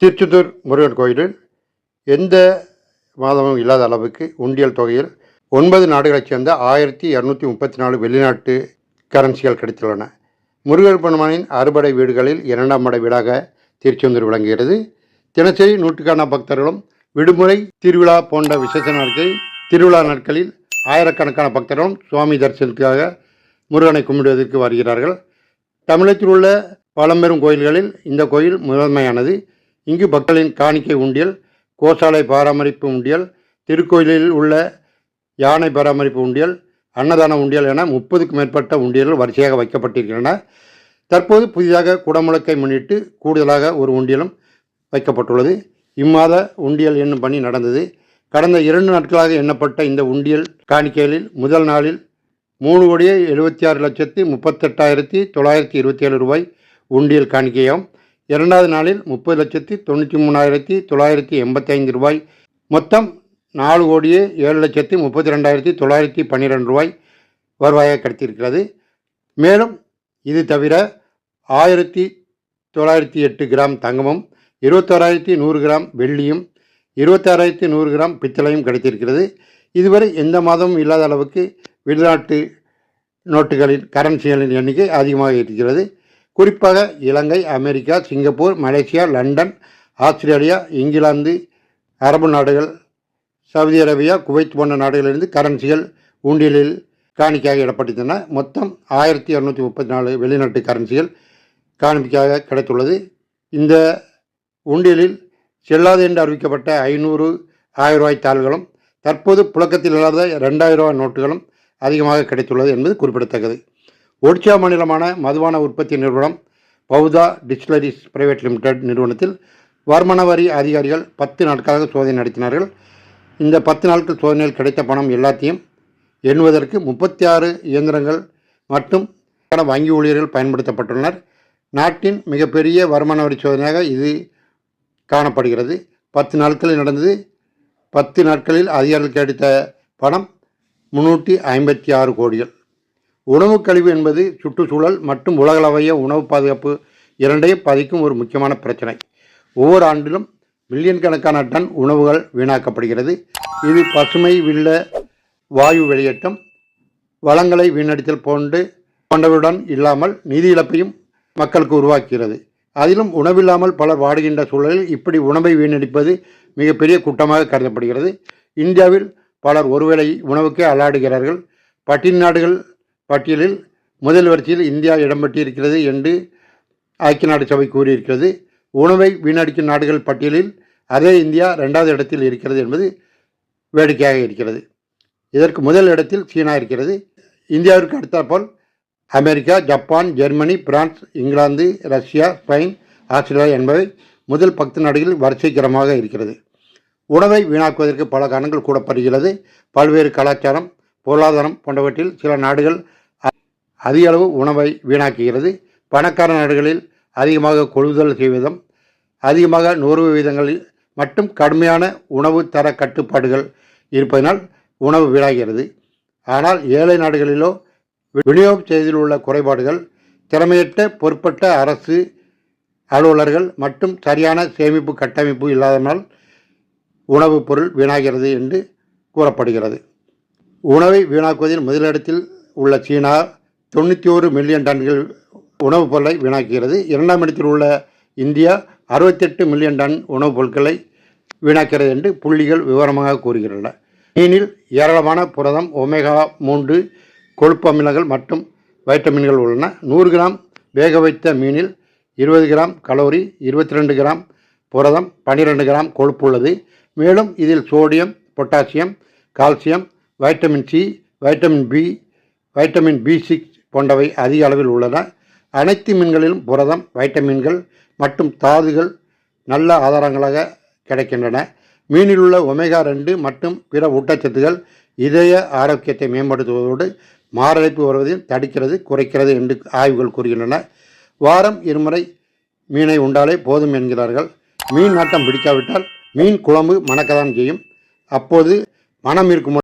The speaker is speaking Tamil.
திருச்செந்தூர் முருகன் கோயிலில் எந்த மாதமும் இல்லாத அளவுக்கு உண்டியல் தொகையில் 9 நாடுகளைச் சேர்ந்த 1234 வெளிநாட்டு கரன்சிகள் கிடைத்துள்ளன. முருகன் பெருமானின் அறுபடை வீடுகளில் 2ஆம் படை வீடாக திருச்செந்தூர் விளங்குகிறது. தினசரி நூற்றுக்கான பக்தர்களும் விடுமுறை திருவிழா போன்ற விசேஷ நாட்களில் திருவிழா நாட்களில் ஆயிரக்கணக்கான பக்தர்களும் சுவாமி தரிசனத்துக்காக முருகனை கும்பிடுவதற்கு வருகிறார்கள். தமிழகத்தில் உள்ள பழம்பெரும் கோயில்களில் இந்த கோயில் முதன்மையானது. இங்கு பக்தர்களின் காணிக்கை உண்டியல், கோசாலை பராமரிப்பு உண்டியல், திருக்கோயிலில் உள்ள யானை பராமரிப்பு உண்டியல், அன்னதான உண்டியல் என 30க்கும் மேற்பட்ட உண்டியல்கள் வரிசையாக வைக்கப்பட்டிருக்கின்றன. தற்போது புதிதாக குடமுழுக்கை முன்னிட்டு கூடுதலாக ஒரு உண்டியலும் வைக்கப்பட்டுள்ளது. இம்மாத உண்டியல் எண்ணும் பணி நடந்தது. கடந்த 2 நாட்களாக எண்ணப்பட்ட இந்த உண்டியல் காணிக்கைகளில் முதல் நாளில் 3,76,38,927 ரூபாய் உண்டியல் காணிக்கையாகும். 2வது நாளில் 30,93,985 ரூபாய், மொத்தம் 4,07,32,912 ரூபாய் வருவாயாக கிடைத்திருக்கிறது. மேலும் இது தவிர 1,908 கிராம் தங்கமும், 21,100 கிராம் வெள்ளியும், 26,100 கிராம் பித்தளையும் கிடைத்திருக்கிறது. இதுவரை எந்த மாதமும் இல்லாத அளவுக்கு வெளிநாட்டு நோட்டுகளின் கரன்சிகளின் எண்ணிக்கை அதிகமாக இருக்கிறது. குறிப்பாக Ilangai, America, Singapore, Malaysia, London, Australia, England, அரபு நாடுகள், சவுதி அரேபியா, குவைத் போன்ற நாடுகளிலிருந்து கரன்சிகள் உண்டியலில் காணிக்கையாக இடப்பட்டிருந்தன. மொத்தம் 1,234 வெளிநாட்டு கரன்சிகள் காணிக்கையாக கிடைத்துள்ளது. இந்த உண்டியலில் செல்லாது என்று அறிவிக்கப்பட்ட 500, 1000 ரூபாய் தாள்களும் தற்போது புழக்கத்தில் இல்லாத 2000 ரூபாய் நோட்டுகளும் அதிகமாக கிடைத்துள்ளது என்பது குறிப்பிடத்தக்கது. ஒடிஷா மாநிலமான மதுபான உற்பத்தி நிறுவனம் பவுதா டிஸ்டிலரிஸ் பிரைவேட் லிமிடெட் நிறுவனத்தில் வருமான வரி அதிகாரிகள் 10 நாட்களாக சோதனை நடத்தினார்கள். இந்த 10 நாட்கள் சோதனையில் கிடைத்த பணம் எல்லாத்தையும் எண்ணுவதற்கு 36 இயந்திரங்கள் மற்றும் வங்கி ஊழியர்கள் பயன்படுத்தப்பட்டுள்ளனர். நாட்டின் மிகப்பெரிய வருமான வரி சோதனையாக இது காணப்படுகிறது. 10 நாட்களில் நடந்தது. 10 நாட்களில் அதிகாரிகள் கிடைத்த பணம் 356 கோடிகள். உணவு கழிவு என்பது சுற்றுச்சூழல் மற்றும் உலகளவைய உணவு பாதுகாப்பு இரண்டையும் பாதிக்கும் ஒரு முக்கியமான பிரச்சனை. ஒவ்வொரு ஆண்டிலும் மில்லியன் கணக்கான டன் உணவுகள் வீணாக்கப்படுகிறது. இது பசுமை வில்ல வாயு வெளியேற்றம், வளங்களை வீணடித்தல் போன்றவற்றுடன் இல்லாமல் நிதி இழப்பையும் மக்களுக்கு உருவாக்குகிறது. அதிலும் உணவில்லாமல் பலர் வாடுகின்ற சூழலில் இப்படி உணவை வீணடிப்பது மிகப்பெரிய குற்றமாக கருதப்படுகிறது. இந்தியாவில் பலர் ஒருவேளை உணவுக்கே அல்லாடுகிறார்கள். பட்டினி நாடுகள் பட்டியலில் முதல் வரிசையில் இந்தியா இடம்பெற்றிருக்கிறது என்று ஐக்கிய நாடு சபை கூறியிருக்கிறது. உணவை வீணடிக்கும் நாடுகள் பட்டியலில் அதே இந்தியா 2வது இடத்தில் இருக்கிறது என்பது வேடிக்கையாக இருக்கிறது. இதற்கு முதல் இடத்தில் சீனா இருக்கிறது. இந்தியாவிற்கு அடுத்தாற்போல் America, Japan, Germany, France, England, Russia, Spain, Australia என்பவை முதல் 10 நாடுகளில் வரிசைக்கிரமாக இருக்கிறது. உணவை வீணாக்குவதற்கு பல காரணங்கள் கூறப்படுகிறது. பல்வேறு கலாச்சாரம், பொருளாதாரம் போன்றவற்றில் சில நாடுகள் அதிக அளவு உணவை வீணாக்குகிறது. பணக்கார நாடுகளில் அதிகமாக கொள்முதல் செய்வதும், அதிகமாக நுகர்வு விகிதங்களில் மற்றும் கடுமையான உணவு தர கட்டுப்பாடுகள் இருப்பதனால் உணவு வீணாகிறது. ஆனால் ஏழை நாடுகளிலோ விநியோகம் செய்வதில் உள்ள குறைபாடுகள், திறமையற்ற பொறுப்பற்ற அரசு அலுவலர்கள் மற்றும் சரியான சேமிப்பு கட்டமைப்பு இல்லாதனால் உணவுப் பொருள் வீணாகிறது என்று கூறப்படுகிறது. உணவை வீணாக்குவதில் முதலிடத்தில் உள்ள சீனா 91 மில்லியன் டன்கள் உணவுப் பொருளை வீணாக்குகிறது. 2ஆம் இடத்தில் உள்ள இந்தியா 68 மில்லியன் டன் உணவுப் பொருட்களை வீணாக்கிறது என்று புள்ளிகள் விவரமாக கூறுகின்றன. மீனில் ஏராளமான புரதம், ஒமேகா 3 கொழுப்பு அமிலங்கள் மற்றும் வைட்டமின்கள் உள்ளன. 100 கிராம் வேக வைத்த மீனில் 20 கிராம் கலோரி, 22 கிராம் புரதம், 12 கிராம் கொழுப்பு உள்ளது. மேலும் இதில் sodium, potassium, calcium, vitamin C, vitamin B, vitamin B6 போன்றவை அதிக அளவில் உள்ளன. அனைத்து மீன்களிலும் புரதம், வைட்டமின்கள் மற்றும் தாதுகள் நல்ல ஆதாரங்களாக கிடைக்கின்றன. மீனில் உள்ள ஒமேகா 2 மற்றும் பிற ஊட்டச்சத்துக்கள் இதய ஆரோக்கியத்தை மேம்படுத்துவதோடு மாரடைப்பு வருவதையும் தடுக்கிறது, குறைக்கிறது என்று ஆய்வுகள் கூறுகின்றன. வாரம் 2 முறை மீனை உண்டாலே போதும் என்கிறார்கள். மீன் நாட்டம் பிடிக்காவிட்டால் மீன் குழம்பு மணக்கத்தான் செய்யும். அப்போது மனம் இருக்கும்